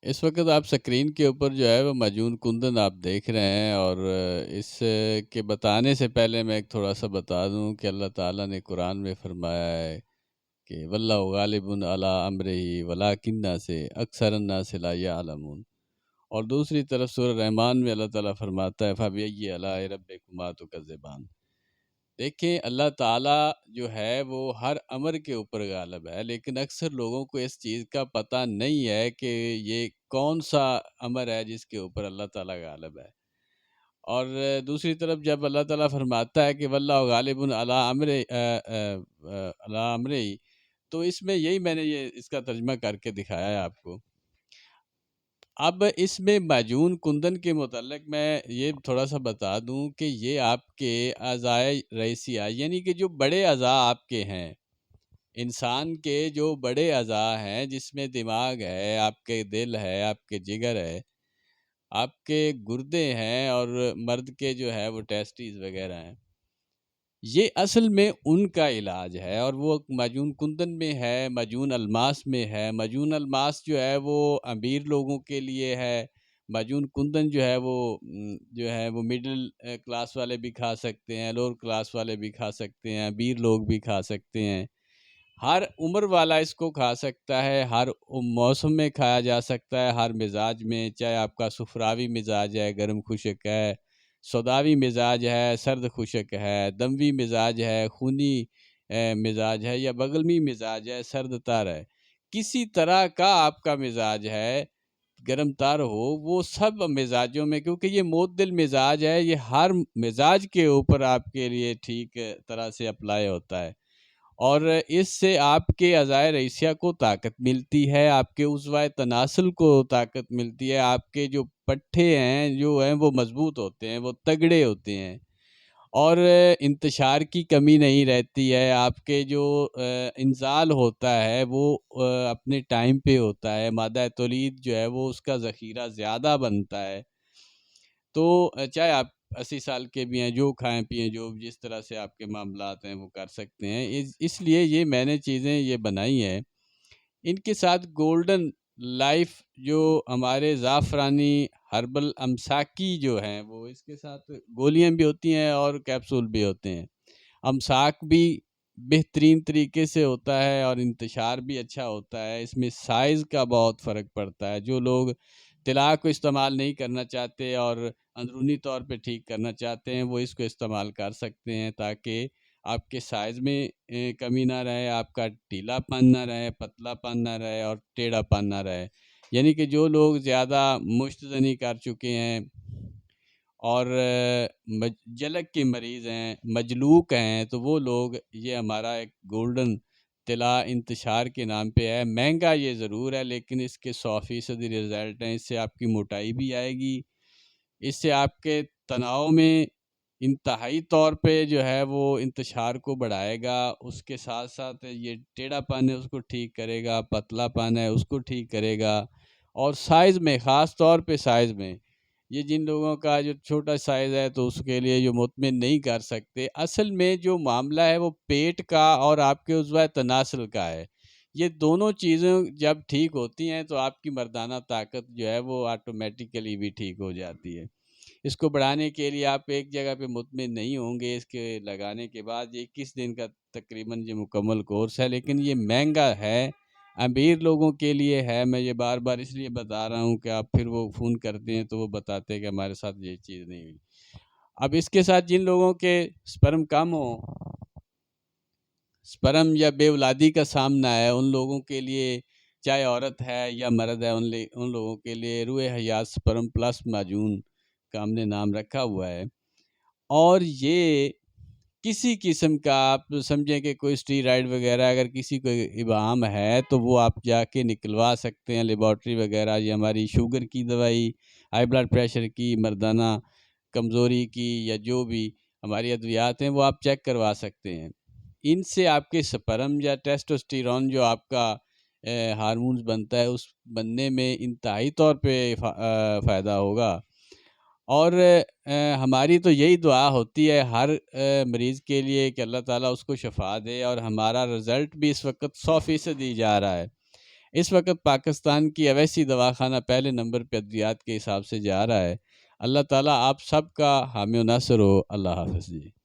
اس وقت آپ سکرین کے اوپر جو ہے وہ مجون کندن آپ دیکھ رہے ہیں، اور اس کے بتانے سے پہلے میں ایک تھوڑا سا بتا دوں کہ اللہ تعالیٰ نے قرآن میں فرمایا ہے کہ واللہ غالب علی امرہ ولکن سے اکثر الناس لا یعلمون، اور دوسری طرف سورہ رحمان میں اللہ تعالیٰ فرماتا ہے فَبِأَيِّ آلاءِ رَبِّكُمَا تُكَذِّبَانِ۔ دیکھیں اللہ تعالیٰ جو ہے وہ ہر امر کے اوپر غالب ہے، لیکن اکثر لوگوں کو اس چیز کا پتہ نہیں ہے کہ یہ کون سا امر ہے جس کے اوپر اللہ تعالیٰ غالب ہے۔ اور دوسری طرف جب اللہ تعالیٰ فرماتا ہے کہ واللہ غالب علی امرہ، تو اس میں یہی میں نے اس کا ترجمہ کر کے دکھایا ہے آپ کو۔ اب اس میں معجون کندن کے متعلق میں یہ تھوڑا سا بتا دوں کہ یہ آپ کے اعضائے رئیسیہ، یعنی کہ جو بڑے اعضاء آپ کے ہیں، انسان کے جو بڑے اعضاء ہیں، جس میں دماغ ہے، آپ کے دل ہے، آپ کے جگر ہے، آپ کے گردے ہیں، اور مرد کے جو ہے وہ ٹیسٹیز وغیرہ ہیں، یہ اصل میں ان کا علاج ہے، اور وہ معجون کندن میں ہے، معجون الماس میں ہے۔ معجون الماس جو ہے وہ امیر لوگوں کے لیے ہے، معجون کندن جو ہے وہ مڈل کلاس والے بھی کھا سکتے ہیں، لوور کلاس والے بھی کھا سکتے ہیں، امیر لوگ بھی کھا سکتے ہیں، ہر عمر والا اس کو کھا سکتا ہے، ہر موسم میں کھایا جا سکتا ہے، ہر مزاج میں، چاہے آپ کا سفراوی مزاج ہے، گرم خشک ہے، سوداوی مزاج ہے، سرد خشک ہے، دموی مزاج ہے، خونی مزاج ہے، یا بغلمی مزاج ہے، سرد تار ہے، کسی طرح کا آپ کا مزاج ہے، گرم تار ہو، وہ سب مزاجوں میں، کیونکہ یہ معتدل مزاج ہے، یہ ہر مزاج کے اوپر آپ کے لیے ٹھیک طرح سے اپلائی ہوتا ہے، اور اس سے آپ کے اعضائے رئیسیہ کو طاقت ملتی ہے، آپ کے عضوائے تناسل کو طاقت ملتی ہے، آپ کے جو پٹھے ہیں جو ہیں وہ مضبوط ہوتے ہیں، وہ تگڑے ہوتے ہیں، اور انتشار کی کمی نہیں رہتی ہے، آپ کے جو انزال ہوتا ہے وہ اپنے ٹائم پہ ہوتا ہے، مادہ تولید جو ہے وہ اس کا ذخیرہ زیادہ بنتا ہے، تو چاہے آپ 80 سال کے بھی ہیں، جو کھائیں پئیں، جو جس طرح سے آپ کے معاملات ہیں وہ کر سکتے ہیں، اس لیے یہ میں نے چیزیں یہ بنائی ہیں۔ ان کے ساتھ گولڈن لائف جو ہمارے زعفرانی ہربل امساکی جو ہیں، وہ اس کے ساتھ گولیاں بھی ہوتی ہیں اور کیپسول بھی ہوتے ہیں۔ امساک بھی بہترین طریقے سے ہوتا ہے اور انتشار بھی اچھا ہوتا ہے، اس میں سائز کا بہت فرق پڑتا ہے، جو لوگ طلا کو استعمال نہیں کرنا چاہتے اور اندرونی طور پہ ٹھیک کرنا چاہتے ہیں، وہ اس کو استعمال کر سکتے ہیں، تاکہ آپ کے سائز میں کمی نہ رہے، آپ کا ٹیلا پن نہ رہے، پتلا پن نہ رہے، اور ٹیڑھا پن نہ رہے۔ یعنی کہ جو لوگ زیادہ مشت زنی کر چکے ہیں اور جلک کے مریض ہیں، مجلوک ہیں، تو وہ لوگ، یہ ہمارا ایک گولڈن طلا انتشار کے نام پہ ہے، مہنگا یہ ضرور ہے، لیکن اس کے 100% رزلٹ ہیں، اس سے آپ کی موٹائی بھی آئے گی، اس سے آپ کے تناؤ میں انتہائی طور پہ جو ہے وہ انتشار کو بڑھائے گا، اس کے ساتھ ساتھ یہ ٹیڑھا پن ہے اس کو ٹھیک کرے گا، پتلا پن ہے اس کو ٹھیک کرے گا، اور سائز میں، خاص طور پہ سائز میں، یہ جن لوگوں کا جو چھوٹا سائز ہے تو اس کے لیے جو مطمئن نہیں کر سکتے، اصل میں جو معاملہ ہے وہ پیٹ کا اور آپ کے عضوائے تناسل کا ہے، یہ دونوں چیزیں جب ٹھیک ہوتی ہیں تو آپ کی مردانہ طاقت جو ہے وہ آٹومیٹیکلی بھی ٹھیک ہو جاتی ہے۔ اس کو بڑھانے کے لیے آپ ایک جگہ پہ مطمئن نہیں ہوں گے، اس کے لگانے کے بعد یہ 21 دن کا تقریباً یہ مکمل کورس ہے، لیکن یہ مہنگا ہے، امیر لوگوں کے لیے ہے، میں یہ بار بار اس لیے بتا رہا ہوں کہ آپ پھر وہ فون کرتے ہیں تو وہ بتاتے ہیں کہ ہمارے ساتھ یہ چیز نہیں ہوئی۔ اب اس کے ساتھ جن لوگوں کے سپرم کم ہو، سپرم یا بے اولادی کا سامنا ہے، ان لوگوں کے لیے، چاہے عورت ہے یا مرد ہے، ان لوگوں کے لیے روح حیات سپرم پلس معجون کا ہم نے نام رکھا ہوا ہے، اور یہ کسی قسم کا، آپ سمجھیں کہ کوئی اسٹیرائڈ وغیرہ اگر کسی کو ابہام ہے تو وہ آپ جا کے نکلوا سکتے ہیں، لیبارٹری وغیرہ، یہ ہماری شوگر کی دوائی، ہائی بلڈ پریشر کی، مردانہ کمزوری کی، یا جو بھی ہماری ادویات ہیں وہ آپ چیک کروا سکتے ہیں، ان سے آپ کے سپرم یا ٹیسٹوسٹیرون جو آپ کا ہارمونز بنتا ہے اس بننے میں انتہائی طور پہ فائدہ ہوگا، اور ہماری تو یہی دعا ہوتی ہے ہر مریض کے لیے کہ اللہ تعالیٰ اس کو شفا دے، اور ہمارا رزلٹ بھی اس وقت 100% ہی جا رہا ہے، اس وقت پاکستان کی اویسی دواخانہ پہلے نمبر پہ ادویات کے حساب سے جا رہا ہے۔ اللہ تعالیٰ آپ سب کا حامی و ناصر ہو۔ اللہ حافظ جی۔